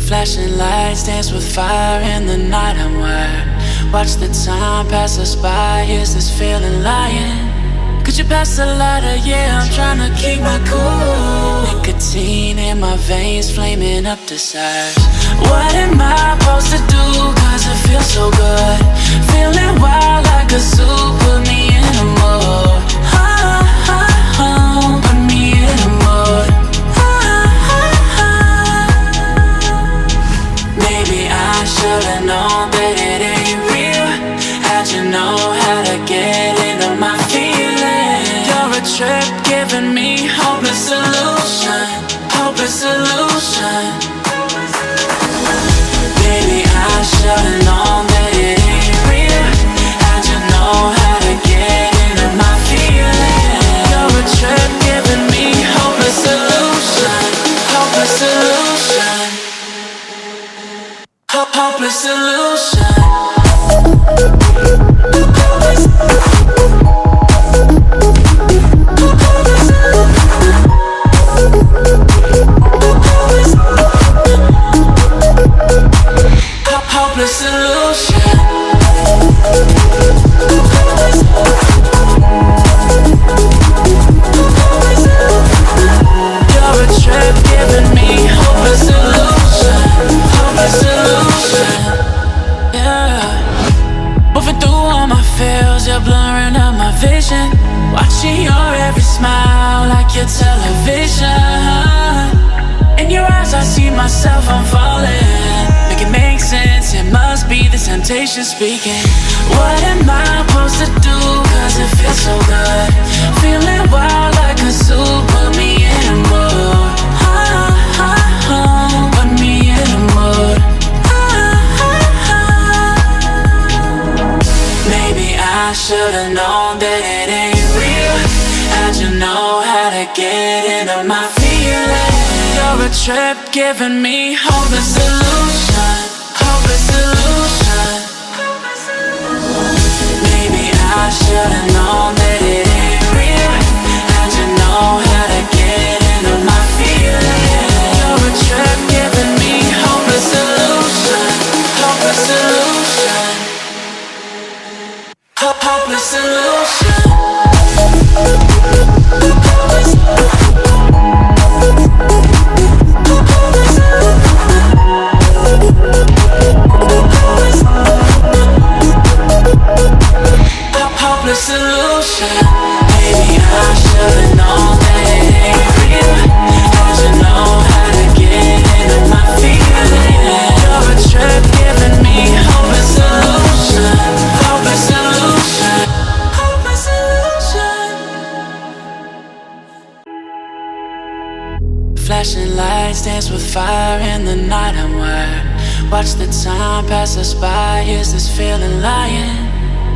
Flashing lights dance with fire in the night. I'm wired. Watch the time pass us by. Is this feeling lying? Could you pass the lighter? Yeah, I'm trying to keep my cool. Nicotine in my veins, flaming up desires. What am I supposed to do? Cause it feels so good. Feeling wild like a zoo. Put me in a mood. Put me in a mood. Maybe I should've known that it ain't real. How'd you know how to get into my feelings? You're a trip giving me hopeless solution. Hopeless solution. Baby, I should've known that it ain't real. How'd you know how to get into my feelings? You're a trip giving me hopeless solution. Hopeless solution. Hopeless solution. Hopeless solution. You're a trip giving me hopeless solution. Hopeless solution. Yeah. Moving through all my feels, you're blurring out my vision. Watching your every smile like your television. In your eyes I see myself, I'm falling. Make it make sense, it must be the temptation speaking. What am I supposed to do? Cause it feels so good. Feeling wild like a zoo. Put me in a mood. Put me in a mood. Maybe I should've known that it ain't real. How'd you know how to get into my feelings? You're a trip giving me hopeless solution. Hopeless solution. Maybe I should've known that it ain't real. How'd you know how to get into my feelings? You're a trip giving me hopeless solution. Hopeless solution. Hopeless solution. Hopeless solution. Maybe I should've known that it ain't real. How'd you know how to get into my feelings? You're a trip giving me hopeless solution. Hopeless solution. Hopeless solution. Flashing lights dance with fire in the night. I'm wired. Watch the time pass us by. Is this feeling lying?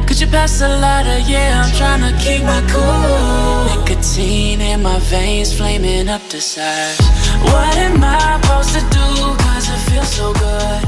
Could you pass the lighter? Yeah, I'm trying to keep my cool. Nicotine in my veins, flaming up desires. What am I supposed to do? Cause it feels so good.